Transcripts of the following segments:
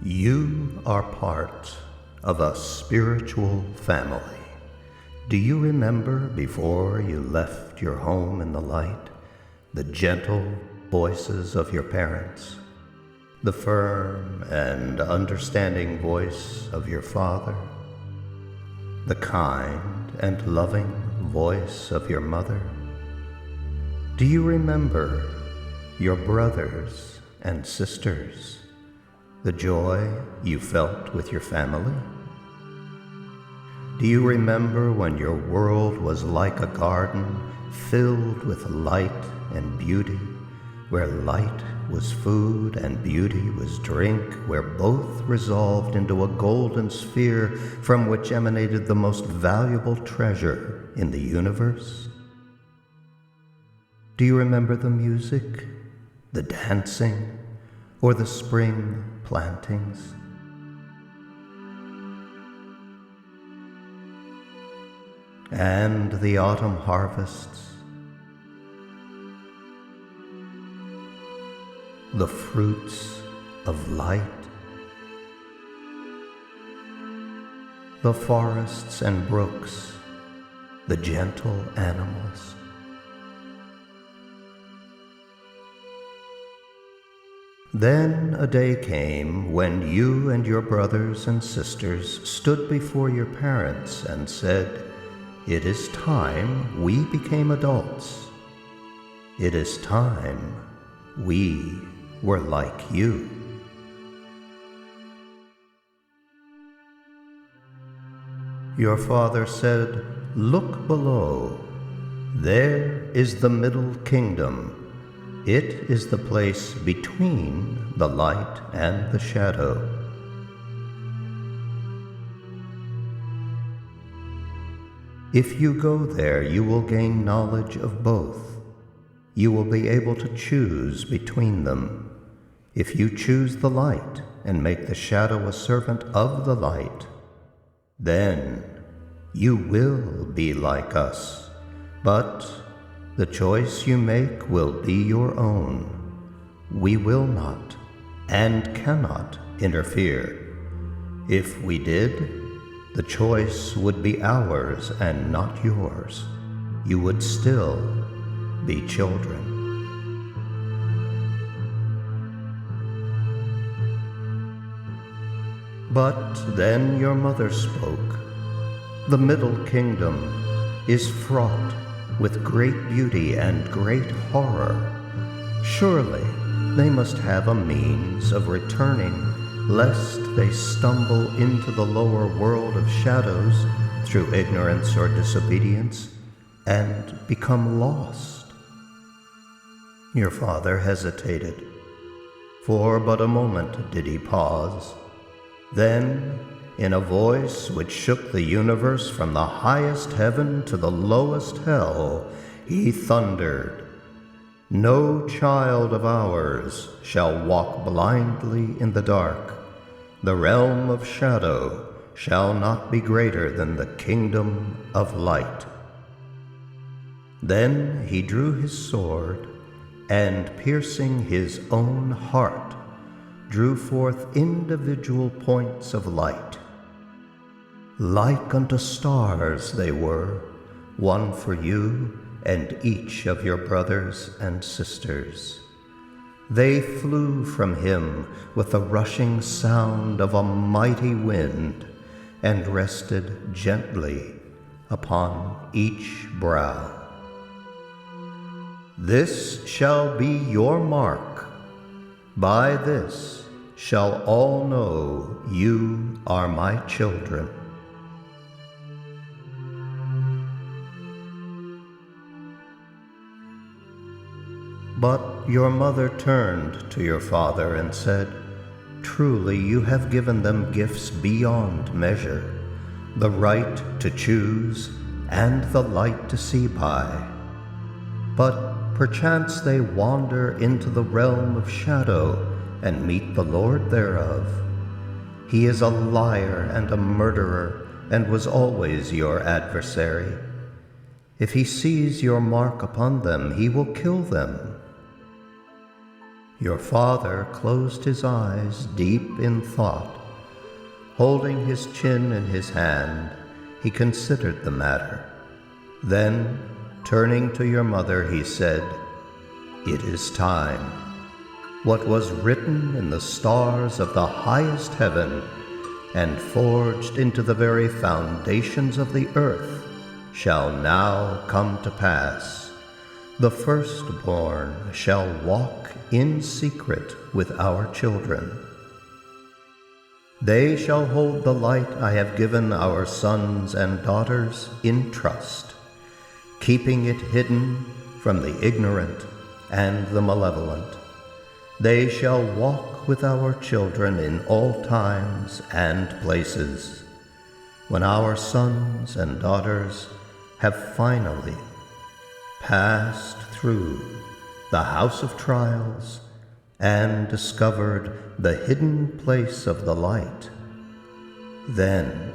You are part of a spiritual family. Do you remember before you left your home in the light, the gentle voices of your parents, the firm and understanding voice of your father, the kind and loving voice of your mother? Do you remember your brothers and sisters, the joy you felt with your family? Do you remember when your world was like a garden filled with light and beauty, where light was food and beauty was drink, where both resolved into a golden sphere from which emanated the most valuable treasure in the universe? Do you remember the music, the dancing, or the spring plantings? And the autumn harvests, the fruits of light, the forests and brooks, the gentle animals. Then a day came when you and your brothers and sisters stood before your parents and said, "It is time we became adults. It is time we were like you." Your father said, "Look below. There is the middle kingdom. It is the place between the light and the shadow. If you go there, you will gain knowledge of both. You will be able to choose between them. If you choose the light and make the shadow a servant of the light, then you will be like us. But the choice you make will be your own. We will not and cannot interfere. If we did, the choice would be ours and not yours. You would still be children." But then your mother spoke. "The middle kingdom is fraught with great beauty and great horror. Surely they must have a means of returning, lest they stumble into the lower world of shadows through ignorance or disobedience and become lost." Your father hesitated. For but a moment did he pause. Then, in a voice which shook the universe from the highest heaven to the lowest hell, he thundered, "No child of ours shall walk blindly in the dark. The realm of shadow shall not be greater than the kingdom of light." Then he drew his sword, and piercing his own heart, drew forth individual points of light. Like unto stars they were, one for you and each of your brothers and sisters. They flew from him with the rushing sound of a mighty wind, and rested gently upon each brow. "This shall be your mark. By this shall all know you are my children." But your mother turned to your father and said, "Truly you have given them gifts beyond measure, the right to choose and the light to see by. But perchance they wander into the realm of shadow and meet the Lord thereof. He is a liar and a murderer, and was always your adversary. If he sees your mark upon them, he will kill them." Your father closed his eyes deep in thought. Holding his chin in his hand, he considered the matter. Then, turning to your mother, he said, "It is time. What was written in the stars of the highest heaven and forged into the very foundations of the earth shall now come to pass. The firstborn shall walk in secret with our children. They shall hold the light I have given our sons and daughters in trust, keeping it hidden from the ignorant and the malevolent. They shall walk with our children in all times and places. When our sons and daughters have finally passed through the house of trials and discovered the hidden place of the light, then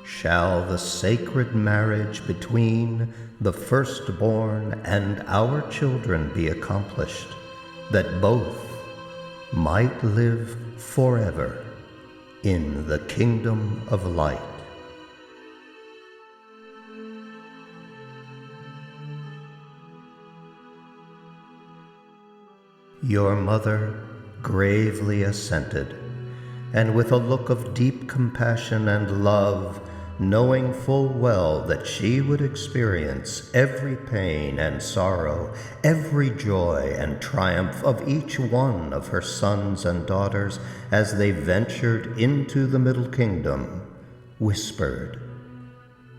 shall the sacred marriage between the firstborn and our children be accomplished, that both might live forever in the kingdom of light." Your mother gravely assented, and with a look of deep compassion and love, knowing full well that she would experience every pain and sorrow, every joy and triumph of each one of her sons and daughters as they ventured into the Middle Kingdom, whispered,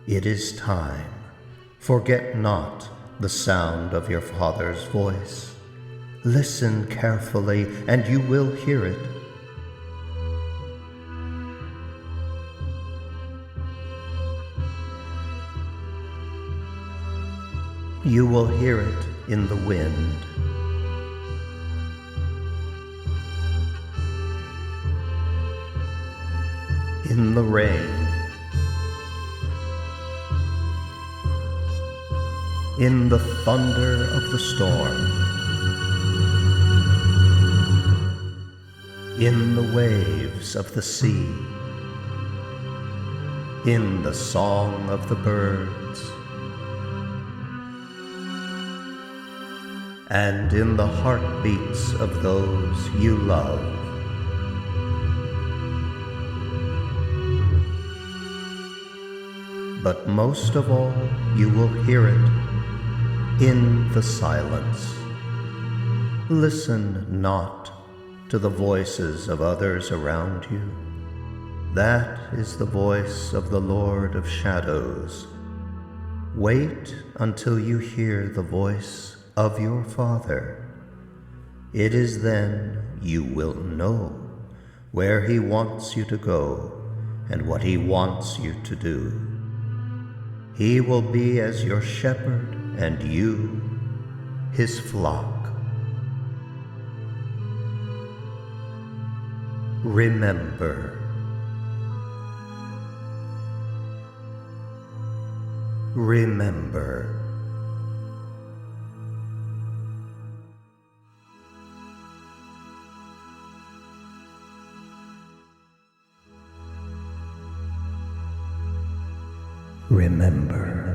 "It is time. Forget not the sound of your father's voice. Listen carefully, and you will hear it. You will hear it in the wind, in the rain, in the thunder of the storm, in the waves of the sea, in the song of the birds, and in the heartbeats of those you love. But most of all, you will hear it in the silence. Listen not to the voices of others around you. That is the voice of the Lord of Shadows. Wait until you hear the voice of your Father. It is then you will know where He wants you to go and what He wants you to do. He will be as your shepherd and you His flock. Remember. Remember. Remember.